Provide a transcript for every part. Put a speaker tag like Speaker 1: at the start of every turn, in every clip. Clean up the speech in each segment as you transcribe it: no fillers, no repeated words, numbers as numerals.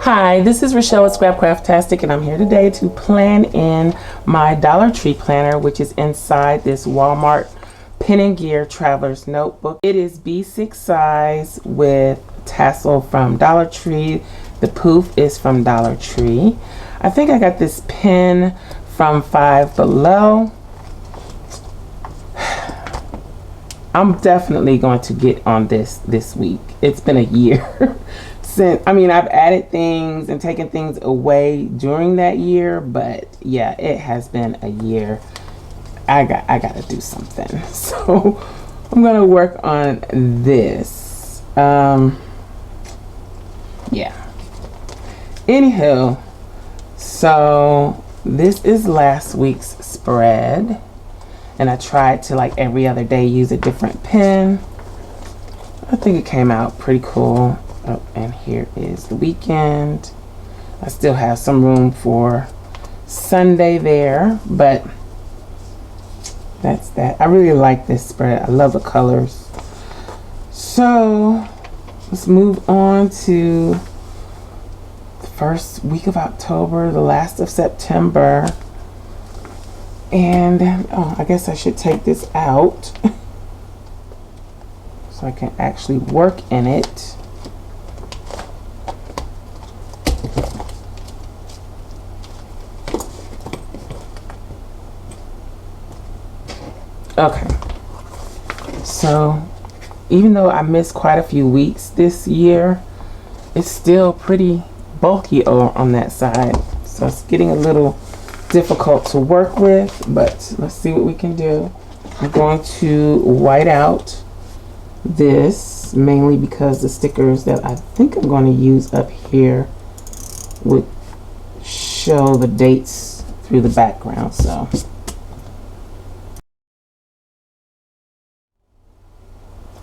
Speaker 1: Hi, this is Rachelle at Scrapcraftastic, and I'm here today to plan in my Dollar Tree planner, which is inside this Walmart Pen and Gear Traveler's Notebook. It is B6 size with tassel from Dollar Tree. The poof is from Dollar Tree. I think I got this pen from Five Below. I'm definitely going to get on this week. It's been a year. I've added things and taken things away during that year, but yeah, it has been a year. I gotta do something. So I'm gonna work on this. Yeah. Anywho, so this is last week's spread, and I tried to, like, every other day use a different pen. I think it came out pretty cool. Oh, and here is the weekend. I still have some room for Sunday there, but that's that. I really like this spread. I love the colors. So let's move on to the first week of October, the last of September. And I guess I should take this out so I can actually work in it. Okay, so even though I missed quite a few weeks this year, it's still pretty bulky on that side, so it's getting a little difficult to work with, but let's see what we can do. I'm going to white out this mainly because the stickers that I think I'm going to use up here would show the dates through the background. So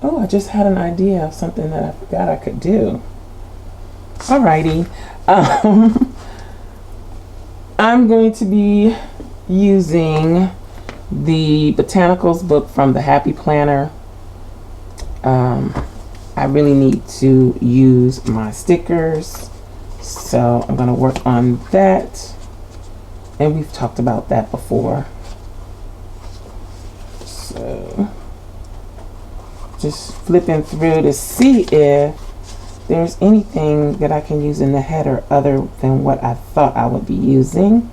Speaker 1: I just had an idea of something that I forgot I could do. Alrighty. I'm going to be using the Botanicals book from the Happy Planner. I really need to use my stickers, so I'm going to work on that. And we've talked about that before. So just flipping through to see if there's anything that I can use in the header other than what I thought I would be using.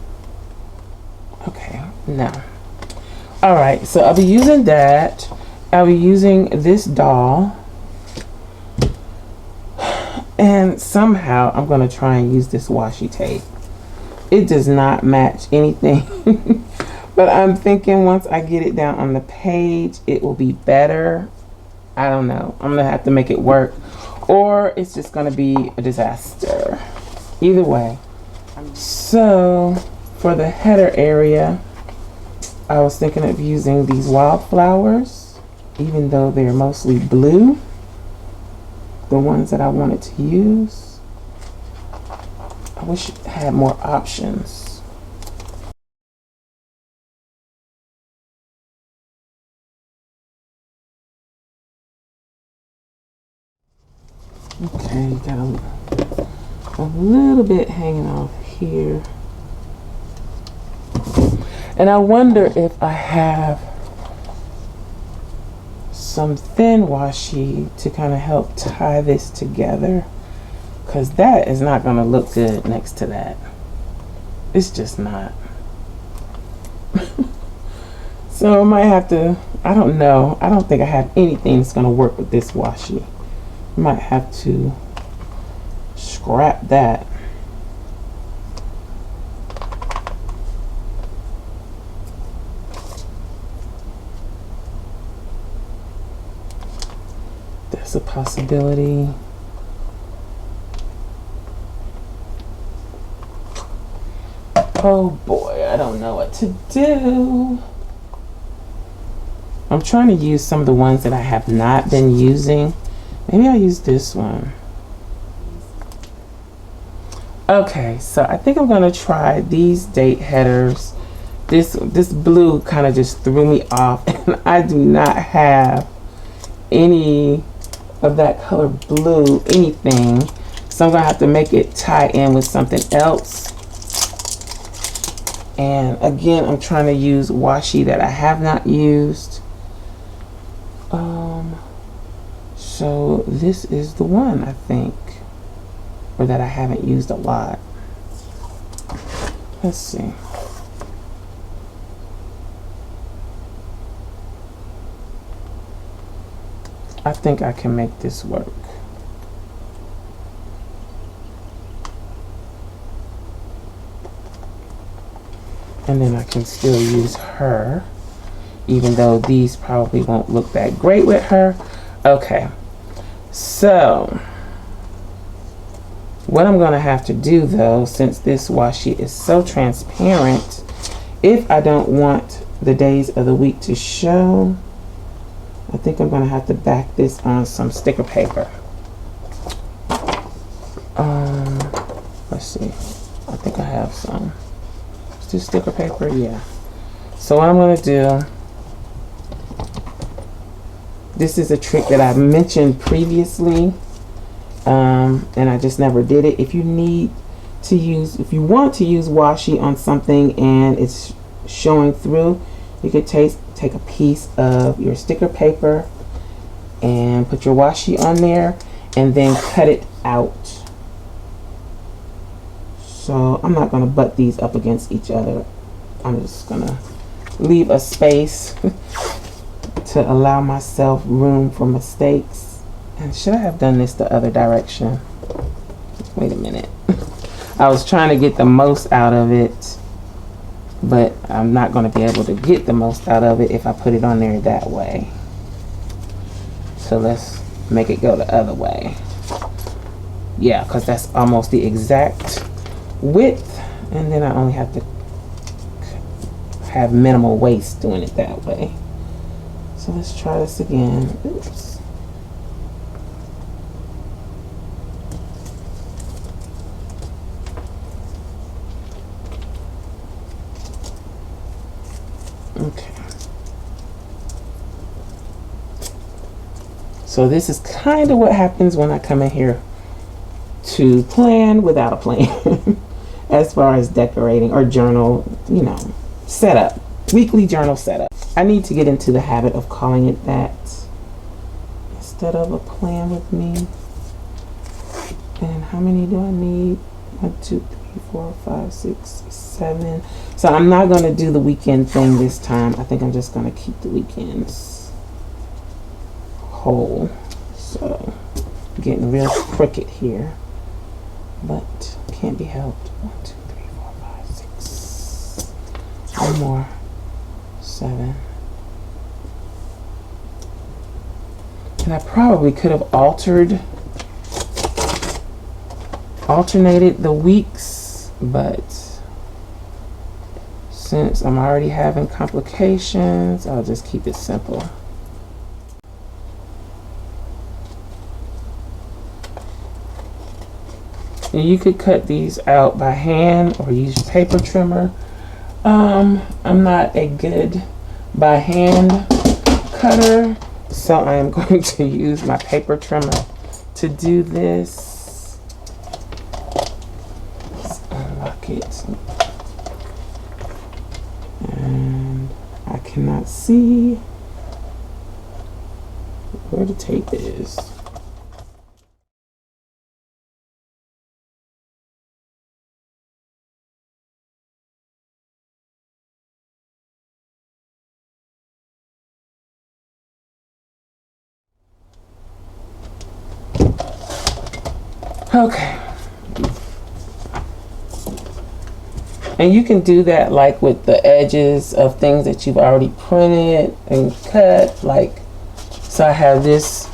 Speaker 1: Okay, no. Alright, so I'll be using that. I'll be using this doll. And somehow I'm going to try and use this washi tape. It does not match anything. But I'm thinking once I get it down on the page, it will be better. I don't know. I'm going to have to make it work, or it's just going to be a disaster. Either way. So for the header area, I was thinking of using these wildflowers, even though they're mostly blue, the ones that I wanted to use. I wish it had more options. Okay, got a little bit hanging off here. And I wonder if I have some thin washi to kind of help tie this together, because that is not going to look good next to that. It's just not. So I might have to, I don't know. I don't think I have anything that's going to work with this washi. Might have to scrap that. That's a possibility. Oh boy, I don't know what to do. I'm trying to use some of the ones that I have not been using. Maybe I'll use this one. Okay, so I think I'm gonna try these date headers. This blue kind of just threw me off, and I do not have any of that color blue anything. So I'm gonna have to make it tie in with something else. And again, I'm trying to use washi that I have not used. So this is the one, I think, or that I haven't used a lot. Let's see. I think I can make this work. And then I can still use her, even though these probably won't look that great with her. Okay, so what I'm gonna have to do though, since this washi is so transparent, if I don't want the days of the week to show, I think I'm gonna have to back this on some sticker paper. Let's see, I think I have some. Is this sticker paper? Yeah. So what I'm gonna do, this is a trick that I mentioned previously, and I just never did it. If you want to use washi on something and it's showing through, you could take a piece of your sticker paper and put your washi on there and then cut it out. So I'm not going to butt these up against each other. I'm just going to leave a space to allow myself room for mistakes. And should I have done this the other direction? Wait a minute. I was trying to get the most out of it, but I'm not going to be able to get the most out of it if I put it on there that way. So let's make it go the other way. Yeah, because that's almost the exact width, and then I only have to have minimal waste doing it that way. So let's try this again. Oops. Okay. So this is kind of what happens when I come in here to plan without a plan. As far as decorating or journal, you know, setup, weekly journal setup. I need to get into the habit of calling it that instead of a plan with me. And how many do I need? 1, 2, 3, 4, 5, 6, 7. So I'm not going to do the weekend thing this time. I think I'm just going to keep the weekends whole. So I'm getting real crooked here, but can't be helped. 1, 2, 3, 4, 5, 6. One more. 7. And I probably could have alternated the weeks, but since I'm already having complications, I'll just keep it simple. And you could cut these out by hand or use your paper trimmer. I'm not a good by hand cutter, so I am going to use my paper trimmer to do this. Let's unlock it. And I cannot see where the tape is. Okay. And you can do that like with the edges of things that you've already printed and cut. Like, so I have this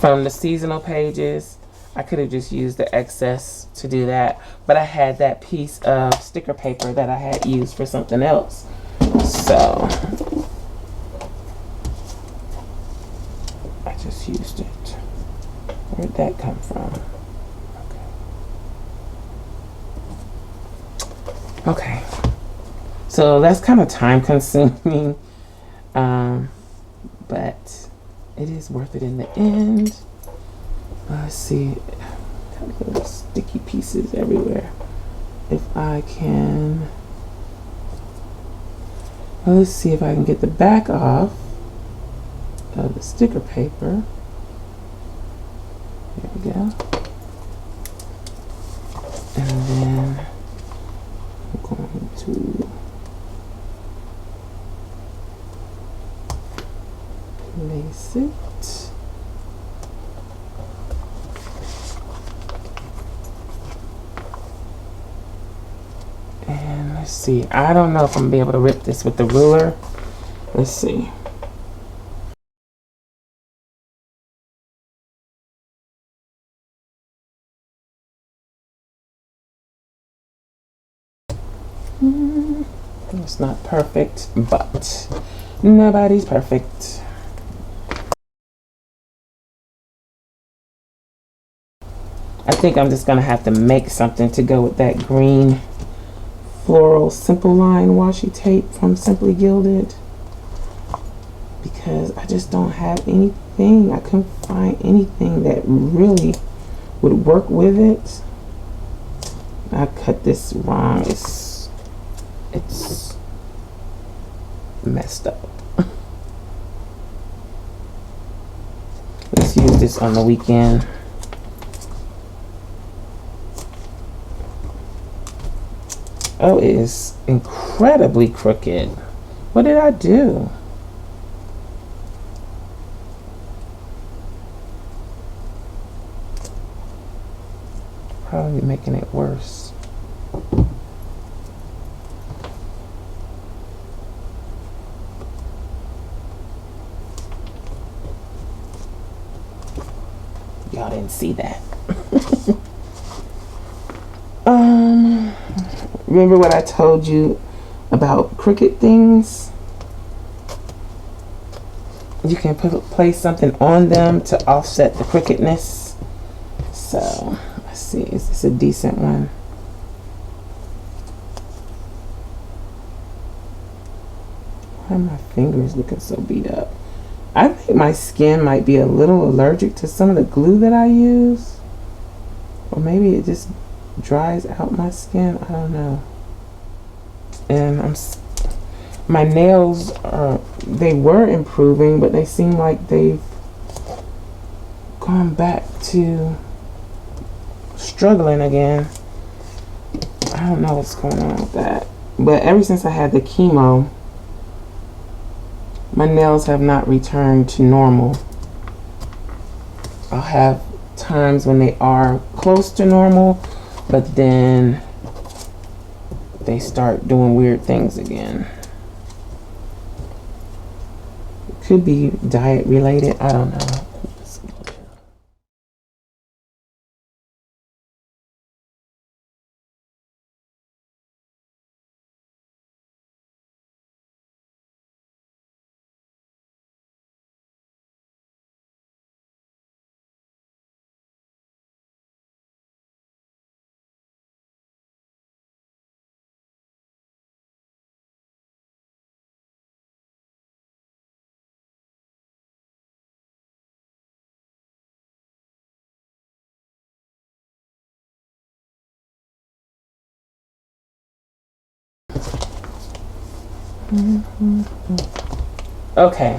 Speaker 1: from the seasonal pages. I could have just used the excess to do that, but I had that piece of sticker paper that I had used for something else. So I just used it. Where'd that come from? Okay, so that's kind of time consuming, but it is worth it in the end. Let's see, Got little sticky pieces everywhere. If I can, well, let's see if I can get the back off of the sticker paper. There we go. And then I'm going to place it. And let's see. I don't know if I'm gonna be able to rip this with the ruler. Let's see. It's not perfect, but nobody's perfect. I think I'm just gonna have to make something to go with that green floral simple line washi tape from Simply Gilded, because I just don't have anything. I couldn't find anything that really would work with it. I cut this wrong. It's messed up. Let's use this on the weekend. Oh, it is incredibly crooked. What did I do? Probably making it worse. Y'all didn't see that. Remember what I told you about crooked things? You can place something on them to offset the crookedness. So let's see, is this a decent one? Why are my fingers looking so beat up? I think my skin might be a little allergic to some of the glue that I use. Or maybe it just dries out my skin. I don't know. And my nails they were improving, but they seem like they've gone back to struggling again. I don't know what's going on with that. But ever since I had the chemo, my nails have not returned to normal. I'll have times when they are close to normal, but then they start doing weird things again. It could be diet related, I don't know. Okay,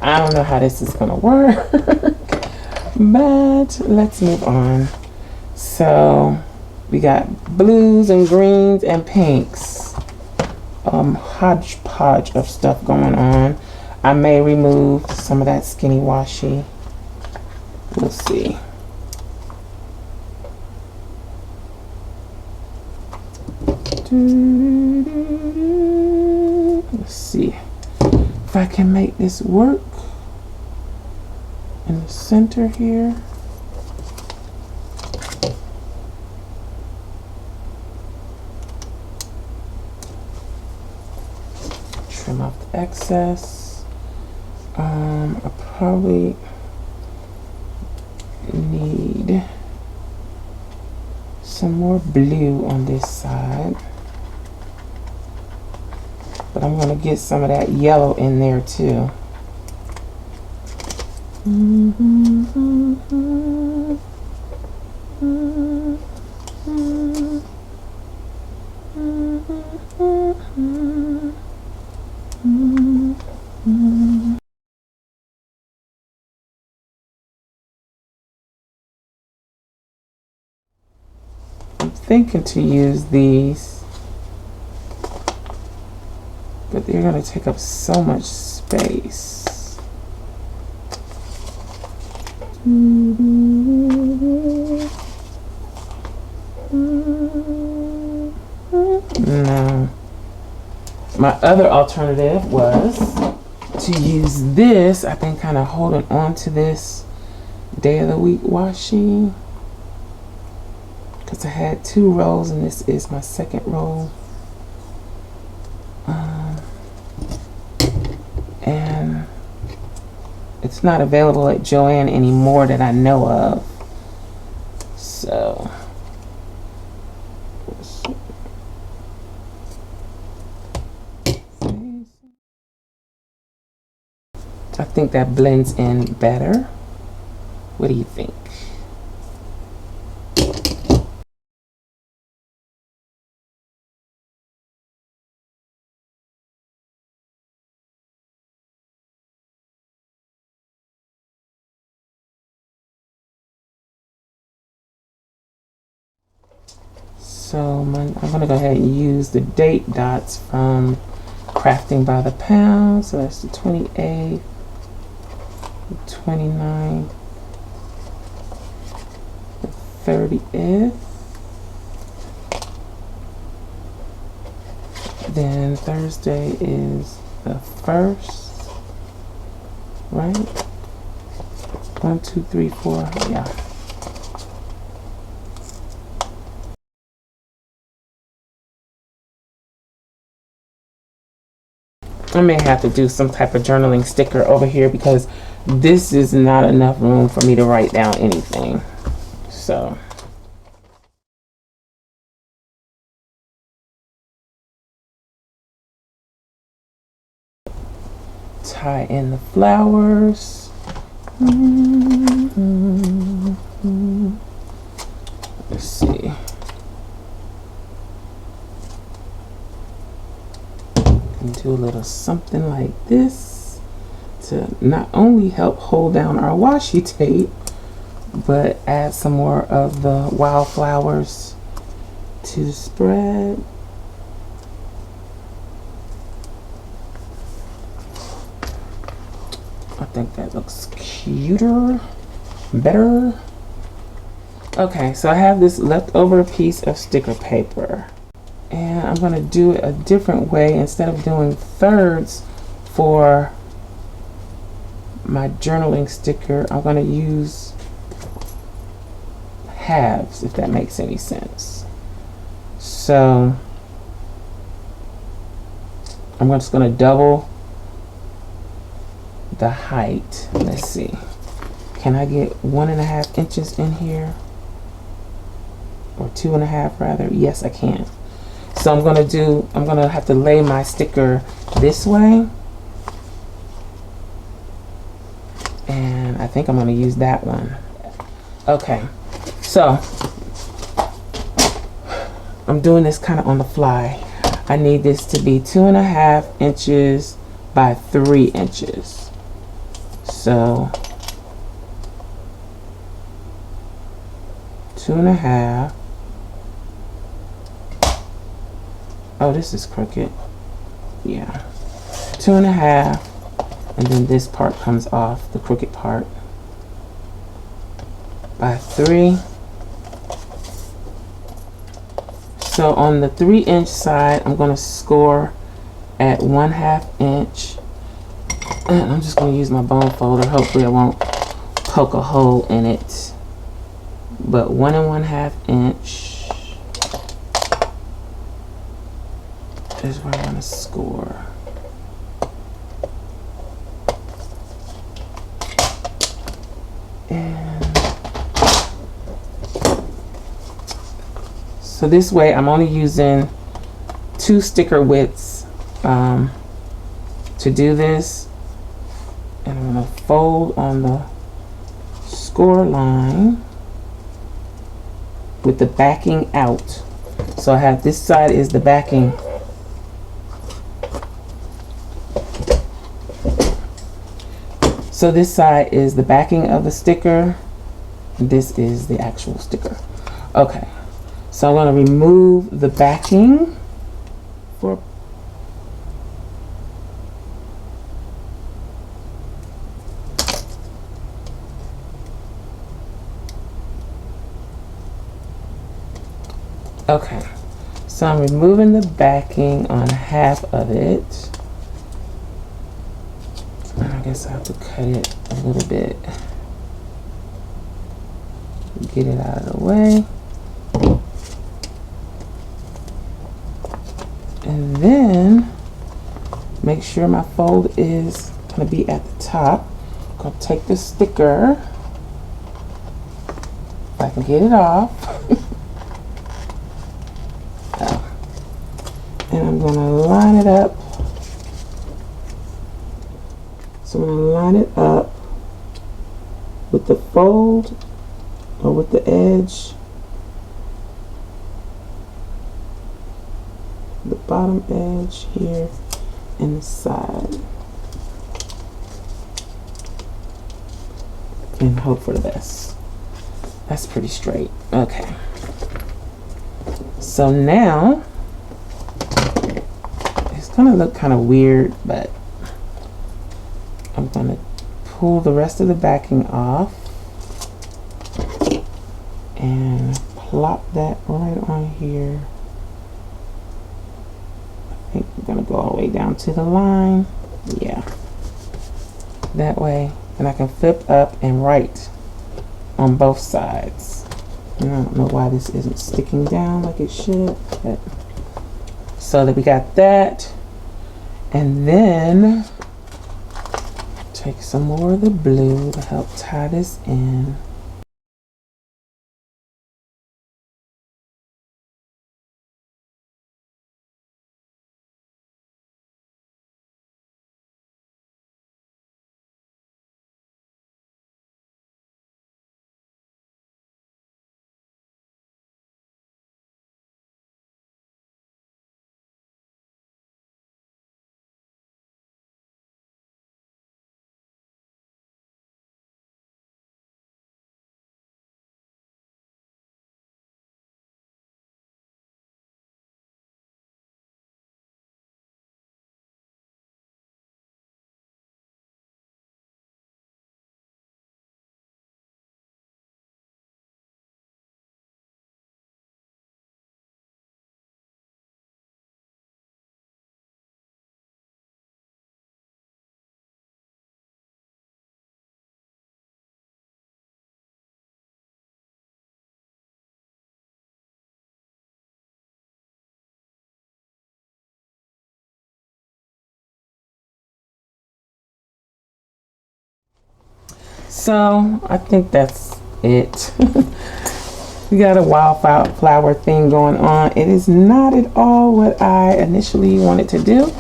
Speaker 1: I don't know how this is gonna work, but let's move on. So we got blues and greens and pinks, hodgepodge of stuff going on. I may remove some of that skinny washi. We'll see. Let's see if I can make this work in the center here. Trim off the excess. I probably need some more blue on this side. But I'm going to get some of that yellow in there too. I'm thinking to use these, but they're going to take up so much space. No. My other alternative was to use this. I've been kind of holding on to this day of the week washi because I had 2 rolls and this is my second roll. And it's not available at Joann anymore that I know of. So I think that blends in better. What do you think? So I'm going to go ahead and use the date dots from Crafting by the Pound. So that's the 28th, the 29th, the 30th. Then Thursday is the 1st, right? 1, 2, 3, 4, yeah. I may have to do some type of journaling sticker over here because this is not enough room for me to write down anything. So tie in the flowers. Let's see. Do a little something like this to not only help hold down our washi tape, but add some more of the wildflowers to the spread. I think that looks cuter, better. Okay, so I have this leftover piece of sticker paper. And I'm going to do it a different way. Instead of doing thirds for my journaling sticker, I'm going to use halves, if that makes any sense. So I'm just going to double the height. Let's see. Can I get 1.5 inches in here? Or 2.5 rather? Yes, I can. So I'm gonna have to lay my sticker this way. And I think I'm gonna use that one. Okay, so I'm doing this kind of on the fly. I need this to be 2.5 inches by 3 inches. So 2.5. Oh, this is crooked. Yeah. 2.5. And then this part comes off, the crooked part. By 3. So on the 3-inch side, I'm going to score at 1/2 inch. And I'm just going to use my bone folder. Hopefully I won't poke a hole in it. But 1 1/2 inch is where I'm going to score. And so this way I'm only using 2 sticker widths to do this. And I'm going to fold on the score line. with the backing out. So I have this side is the backing. So this side is the backing of the sticker. This is the actual sticker. Okay, so I'm going to remove the backing for okay, so I'm removing the backing on half of it. I guess I have to cut it a little bit. Get it out of the way. And then make sure my fold is going to be at the top. I'm going to take the sticker, if I can get it off. And I'm going to line it up. So I'm going to line it up with the fold or with the edge, the bottom edge here, and the side, and hope for the best. That's pretty straight. Okay. So now it's gonna look kind of weird, but I'm gonna pull the rest of the backing off and plop that right on here. I think I'm gonna go all the way down to the line. Yeah, that way, and I can flip up and right on both sides. And I don't know why this isn't sticking down like it should, but so that we got that. And then take some more of the blue to help tie this in. So I think that's it. We got a wildflower thing going on. It is not at all what I initially wanted to do,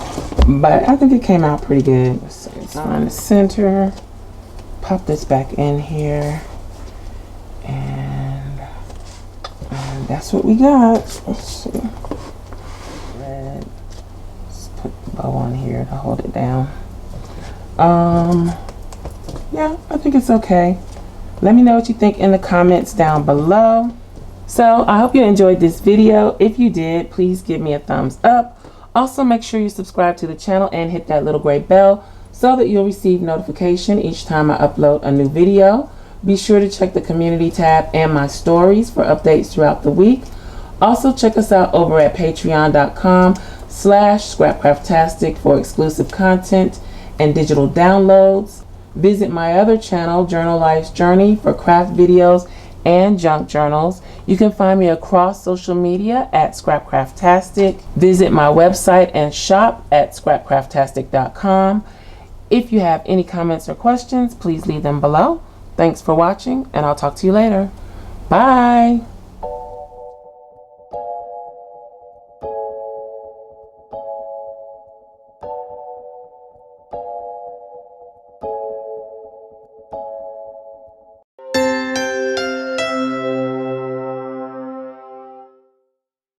Speaker 1: but I think it came out pretty good. So it's on the center. Pop this back in here, and that's what we got. Let's see. Red. Let's put the bow on here to hold it down. Yeah, I think it's okay. Let me know what you think in the comments down below. So I hope you enjoyed this video. If you did, please give me a thumbs up. Also, make sure you subscribe to the channel and hit that little gray bell so that you'll receive notification each time I upload a new video. Be sure to check the community tab and my stories for updates throughout the week. Also, check us out over at patreon.com/Scrapcraftastic for exclusive content and digital downloads. Visit my other channel, Journal Life's Journey, for craft videos and junk journals. You can find me across social media at Scrapcraftastic. Visit my website and shop at Scrapcraftastic.com. If you have any comments or questions, please leave them below. Thanks for watching, and I'll talk to you later. Bye.